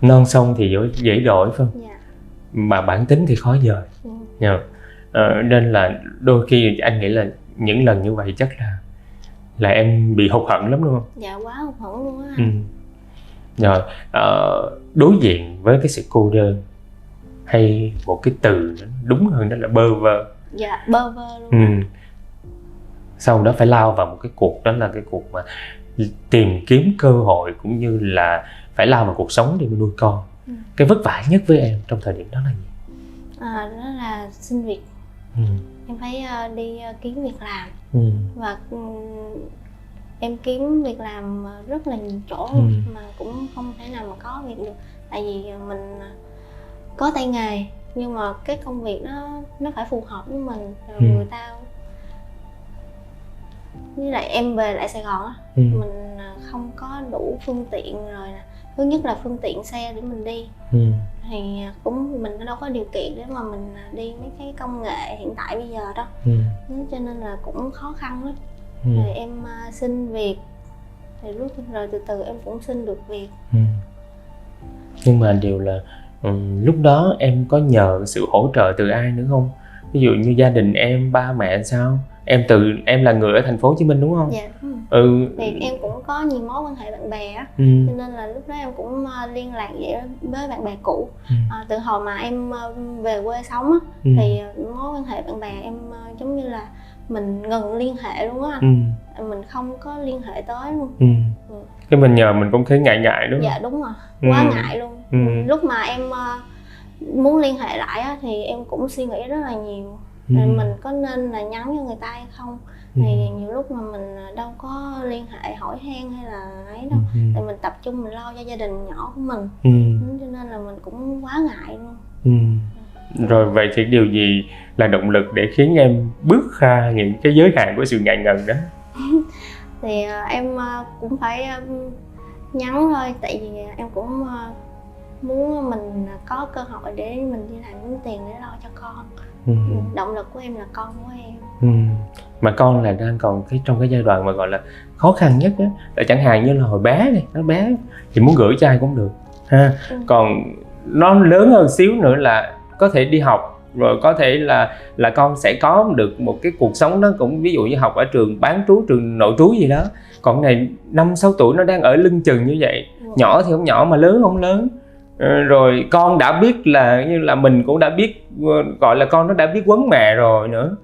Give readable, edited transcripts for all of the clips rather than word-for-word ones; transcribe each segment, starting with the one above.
Non sông thì dễ đổi phải không? Dạ. Mà bản tính thì khó dời. Nên là đôi khi anh nghĩ là những lần như vậy chắc là em bị hụt hẫng lắm đúng không? Dạ, quá hụt hẫng luôn á. Rồi đối diện với cái sự cô đơn, hay một cái từ đúng hơn đó là bơ vơ. Dạ, bơ vơ luôn. Sau đó phải lao vào một cái cuộc, đó là cái cuộc mà tìm kiếm cơ hội, cũng như là phải lao vào cuộc sống để mà nuôi con. Cái vất vả nhất với em trong thời điểm đó là gì? Đó là xin việc. Em phải đi kiếm việc làm. Và em kiếm việc làm rất là nhiều chỗ mà cũng không thể nào mà có việc được. Tại vì mình có tay nghề, nhưng mà cái công việc nó phải phù hợp với mình. Rồi người ta, với lại em về lại Sài Gòn á, mình không có đủ phương tiện. Rồi thứ nhất là phương tiện xe để mình đi, thì cũng mình đâu có điều kiện để mà mình đi mấy cái công nghệ hiện tại bây giờ đó. Cho nên là cũng khó khăn lắm. Rồi em xin việc, thì rồi từ từ em cũng xin được việc. Nhưng mà điều là lúc đó em có nhờ sự hỗ trợ từ ai nữa không? Ví dụ như gia đình em, ba mẹ sao? Em là người ở thành phố Hồ Chí Minh đúng không? Dạ. Thì em cũng có nhiều mối quan hệ bạn bè á, cho nên là lúc đó em cũng liên lạc vậy với bạn bè cũ. Từ hồi mà em về quê sống á, thì mối quan hệ bạn bè em giống như là mình ngừng liên hệ luôn á. Mình không có liên hệ tới luôn. Cái mình nhờ mình cũng thấy ngại ngại đúng không? Dạ đúng rồi, quá ngại luôn. Lúc mà em muốn liên hệ lại á, thì em cũng suy nghĩ rất là nhiều. Mình có nên là nhắn cho người ta hay không? Thì nhiều lúc mà mình đâu có liên hệ hỏi han hay là ấy đâu. Tại mình tập trung mình lo cho gia đình nhỏ của mình. Cho nên là mình cũng quá ngại luôn. Rồi vậy thì điều gì là động lực để khiến em bước ra những cái giới hạn của sự ngại ngần đó? Thì em cũng phải nhắn thôi. Tại vì em cũng muốn mình có cơ hội để mình đi làm kiếm tiền để lo cho con. Động lực của em là con của em. Mà con là đang còn trong cái giai đoạn mà gọi là khó khăn nhất á, là chẳng hạn như là hồi bé này, nó bé thì muốn gửi cho ai cũng được ha. Còn nó lớn hơn xíu nữa là có thể đi học, rồi có thể là con sẽ có được một cái cuộc sống nó cũng, ví dụ như học ở trường bán trú, trường nội trú gì đó. Còn này 5-6 tuổi nó đang ở lưng chừng như vậy. Nhỏ thì không nhỏ mà lớn không lớn. Rồi con đã biết là như là mình cũng đã biết, gọi là con nó đã biết quấn mẹ rồi nữa.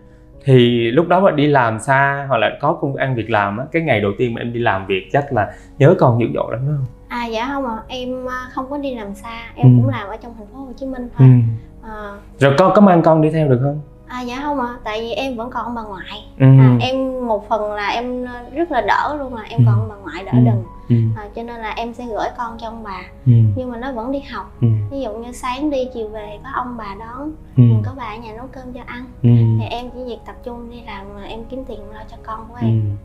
Thì lúc đó mà đi làm xa hoặc là có công ăn việc làm á, cái ngày đầu tiên mà em đi làm việc chắc là nhớ con dữ dội lắm đúng không? Dạ không ạ, em không có đi làm xa, em cũng làm ở trong thành phố Hồ Chí Minh thôi. Rồi con có mang con đi theo được không? Dạ không ạ, tại vì em vẫn còn ông bà ngoại. Em một phần là em rất là đỡ luôn, là em còn ông bà ngoại đỡ đần. Cho nên là em sẽ gửi con cho ông bà. Nhưng mà nó vẫn đi học. Ví dụ như sáng đi chiều về có ông bà đón, có bà ở nhà nấu cơm cho ăn. Thì em chỉ việc tập trung đi làm, em kiếm tiền lo cho con của em.